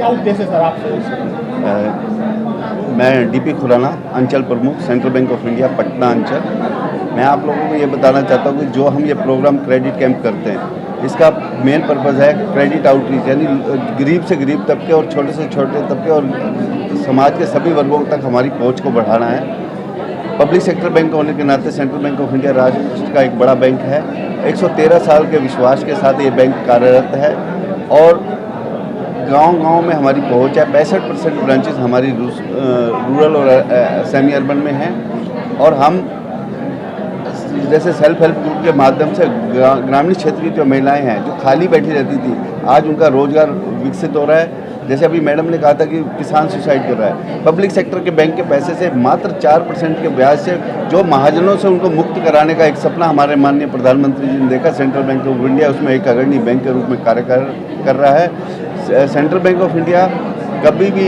क्या उद्देश्य है सर आपसे? मैं डीपी खुराना, अंचल प्रमुख, central bank of India, Patna अंचल। मैं आप लोगों को ये बताना चाहता हूँ कि जो हम ये प्रोग्राम क्रेडिट कैंप करते हैं, इसका मेन पर्पज़ है क्रेडिट आउटरीच, यानी गरीब से गरीब तबके और छोटे से छोटे तबके और समाज के सभी वर्गों तक हमारी पहुँच को बढ़ाना है। पब्लिक सेक्टर बैंक होने के नाते सेंट्रल बैंक ऑफ इंडिया राष्ट्र का एक बड़ा बैंक है। 113 साल के विश्वास के साथ ये बैंक कार्यरत है और गांव-गांव में हमारी पहुंच है। 65% ब्रांचेस हमारी रूरल और सेमी अर्बन में हैं और हम जैसे सेल्फ हेल्प ग्रुप के माध्यम से ग्रामीण क्षेत्र की जो महिलाएं हैं जो खाली बैठी रहती थी, आज उनका रोजगार विकसित हो रहा है। जैसे अभी मैडम ने कहा था कि किसान सुसाइड कर रहा है, पब्लिक सेक्टर के बैंक के पैसे से मात्र 4% के ब्याज से जो महाजनों से उनको मुक्त कराने का एक सपना हमारे माननीय प्रधानमंत्री जी ने देखा। सेंट्रल बैंक ऑफ इंडिया उसमें एक अग्रणी बैंक के रूप में कार्य कर रहा है। सेंट्रल बैंक ऑफ इंडिया कभी भी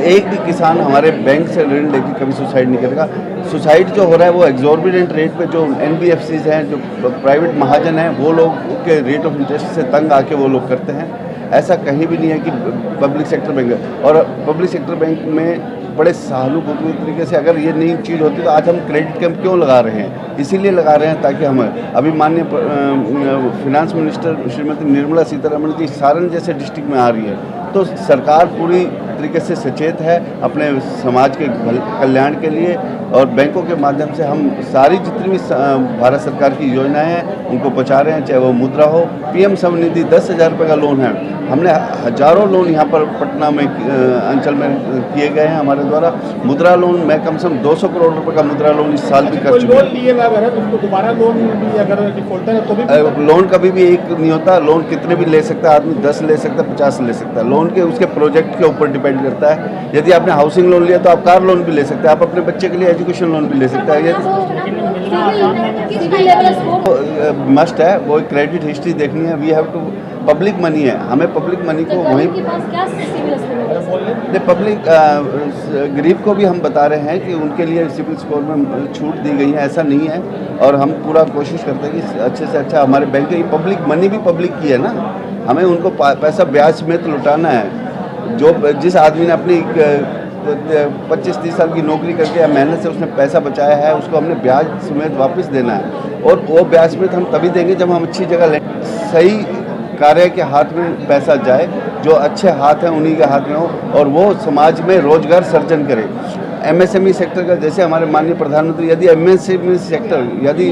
एक भी किसान हमारे बैंक से ऋण लेकर कभी सुसाइड नहीं करेगा। सुसाइड जो हो रहा है वो एग्जॉर्बिडेंट रेट पे जो NBFCs हैं, जो प्राइवेट महाजन हैं, वो लोग के रेट ऑफ इंटरेस्ट से तंग आके वो लोग करते हैं। ऐसा कहीं भी नहीं है कि पब्लिक सेक्टर बैंक और पब्लिक सेक्टर बैंक में बड़े सहानुभूति तरीके से अगर ये नई चीज़ होती तो आज हम क्रेडिट कैंप क्यों लगा रहे हैं? इसीलिए लगा रहे हैं ताकि हम अभी माननीय फिनांस मिनिस्टर श्रीमती निर्मला सीतारमण जी सारण जैसे डिस्ट्रिक्ट में आ रही है, तो सरकार पूरी तरीके से सचेत है अपने समाज के कल्याण के लिए और बैंकों के माध्यम से हम सारी जितनी भी भारत सरकार की योजनाएं हैं उनको पहुँचा रहे हैं। चाहे वो मुद्रा हो, PM स्वनिधि 10,000 रुपये का लोन है, हमने हजारों लोन यहाँ पर पटना में अंचल में किए गए हैं हमारे द्वारा। मुद्रा लोन मैं कम से कम 200 करोड़ रुपए का मुद्रा लोन इस साल भी कर चुके हैं। लोन लिए अगर उसको दोबारा लोन भी अगर डिफॉल्टर है तो भी लोन कभी भी एक नहीं होता। लोन कितने भी ले सकता है आदमी, 10 ले सकता है, 50 ले सकता है। लोन के उसके प्रोजेक्ट के ऊपर डिपेंड करता है। यदि आपने हाउसिंग लोन लिया तो आप कार लोन भी ले सकते हैं, आप अपने बच्चे के लिए एजुकेशन लोन भी ले सकते हैं। ये मस्ट है, वो क्रेडिट हिस्ट्री देखनी है। We have to, public money है, हमें पब्लिक मनी को वहीं पब्लिक गरीब को भी हम बता रहे हैं कि उनके लिए सिविल स्कोर में छूट दी गई है, ऐसा नहीं है। और हम पूरा कोशिश करते हैं कि अच्छे से अच्छा हमारे बैंक की पब्लिक मनी भी पब्लिक की है ना, हमें उनको पैसा ब्याज समेत लौटाना है। जो जिस आदमी ने अपनी 25-30 साल की नौकरी करके या मेहनत से उसने पैसा बचाया है, उसको हमने ब्याज समेत वापस देना है। और वो ब्याज समेत हम तभी देंगे जब हम अच्छी जगह लें, सही कार्य के हाथ में पैसा जाए, जो अच्छे हाथ हैं उन्हीं के हाथ में हो और वो समाज में रोजगार सर्जन करे। MSME सेक्टर का, जैसे हमारे माननीय प्रधानमंत्री, यदि MSME सेक्टर यदि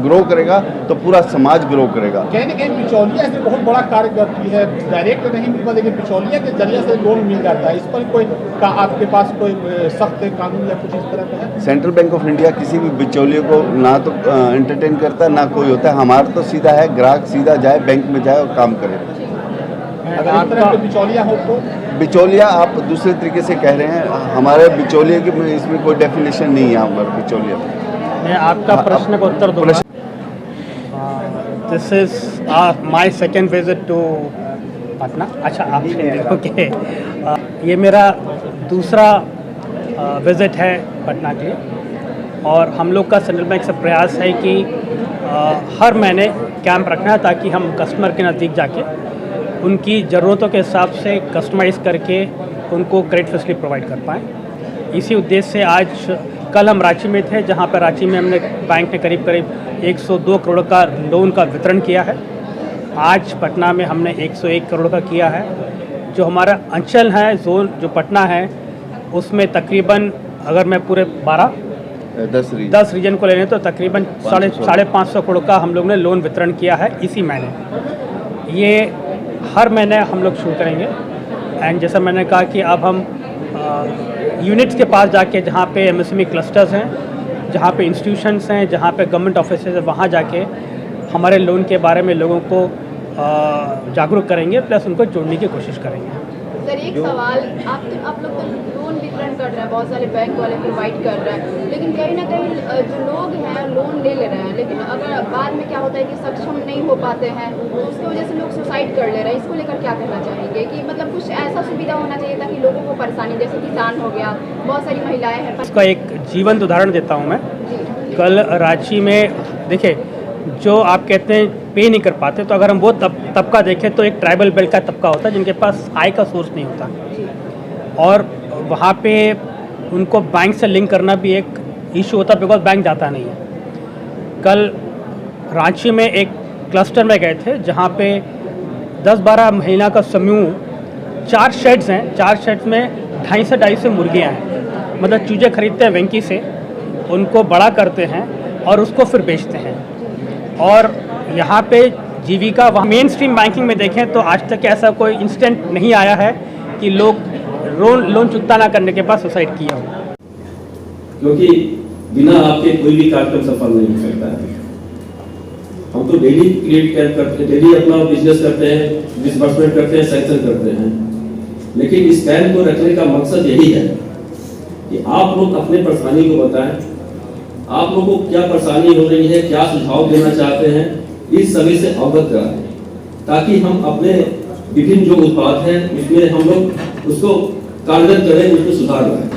ग्रो करेगा तो पूरा समाज ग्रो करेगा। कहीं ना कहीं बिचौलिया से बहुत बड़ा कार्य करती है, डायरेक्ट नहीं मिल पाता लेकिन बिचौलिया के जरिए से लोन मिल जाता है। इस पर कोई आपके पास कोई सख्त कानून या कुछ इस तरह का है? सेंट्रल बैंक ऑफ इंडिया किसी भी बिचौलिए को ना तो एंटरटेन करता है ना कोई होता है। हमारा तो सीधा है, ग्राहक सीधा जाए बैंक में जाए और काम करे। अगर इस तरह के बिचौलिया हो तो बिचौलिया आप दूसरे तरीके से कह रहे हैं, हमारे बिचौलिए की इसमें कोई डेफिनेशन नहीं है हमारे बिचौलिया। मैं आपका प्रश्न का उत्तर दूंगा। This is my second visit to Patna. अच्छा, आप ओके। ये मेरा दूसरा विजिट है पटना के लिए और हम लोग का सेंट्रल बैंक से प्रयास है कि हर महीने कैंप रखना है ताकि हम कस्टमर के नज़दीक जाके उनकी ज़रूरतों के हिसाब से कस्टमाइज़ करके उनको क्रेडिट फैसिलिटी प्रोवाइड कर पाएँ। इसी उद्देश्य से आज कल हम रांची में थे, जहां पर रांची में हमने बैंक ने करीब 102 करोड़ का लोन का वितरण किया है। आज पटना में हमने 101 करोड़ का किया है। जो हमारा अंचल है, जोन जो पटना है, उसमें तकरीबन अगर मैं पूरे 10 रीजन को लेने तो तकरीबन 550 करोड़ का हम लोग ने लोन वितरण किया है इसी महीने। ये हर महीने हम लोग शुरू करेंगे। एंड जैसा मैंने कहा कि अब हम यूनिट्स के पास जाके, जहाँ पे MSME क्लस्टर्स हैं, जहाँ पे इंस्टीट्यूशंस हैं, जहाँ पे गवर्नमेंट ऑफिस है, वहाँ जाके हमारे लोन के बारे में लोगों को जागरूक करेंगे, प्लस उनको जोड़ने की कोशिश करेंगे। सर, एक सवाल, आप लोग तो लोन वितरण कर रहे हैं, बहुत सारे बैंक वाले प्रोवाइड कर रहे हैं, लेकिन कहीं ना कहीं जो लोग हैं लोन ले रहे हैं, लेकिन अगर बाद में क्या होता है कि सक्षम नहीं हो पाते हैं तो उसकी वजह से लोग सुसाइड कर ले रहे हैं। इसको लेकर क्या कहना चाहेंगे कि मतलब कुछ ऐसा सुविधा होना चाहिए ताकि लोगों को परेशानी, जैसे किसान हो गया, बहुत सारी महिलाएं हैं। इसका एक जीवंत उदाहरण देता हूँ मैं। कल रांची में देखिए, जो आप कहते हैं पे नहीं कर पाते, तो अगर हम वो तबका देखें तो एक ट्राइबल बेल्ट का तबका होता है जिनके पास आय का सोर्स नहीं होता, और वहाँ पे उनको बैंक से लिंक करना भी एक इशू होता है बिकॉज बैंक जाता नहीं है। कल रांची में एक क्लस्टर में गए थे जहाँ पे 10-12 महिला का समूह, 4 शेड्स हैं, 4 शेड्स में 250 से 250 मुर्गियाँ हैं, मतलब चूजे खरीदते हैं वेंकी से, उनको बड़ा करते हैं और उसको फिर बेचते हैं। और यहाँ पे जीविका, वहाँ मेन स्ट्रीम बैंकिंग में देखें तो आज तक ऐसा कोई इंसिडेंट नहीं आया है कि लोग लोन चुकता ना करने के बाद सुसाइड किया हो, क्योंकि बिना आपके कोई भी कार्यक्रम सफल नहीं हो सकता है। हम तो डेली क्रिएट करते हैं, डेली अपना बिजनेस करते हैं, डिसबर्समेंट करते हैं, सैंक्शन करते हैं, लेकिन इस कैंप को रखने का मकसद यही है कि आप लोग अपने परेशानी को बताएं, आप लोगों को क्या परेशानी हो रही है, क्या सुझाव देना चाहते हैं, इस सभी से अवगत कराएं, ताकि हम अपने विभिन्न जो उत्पाद हैं उसमें हम लोग उसको कारगर करें, उसको सुधार लाएं।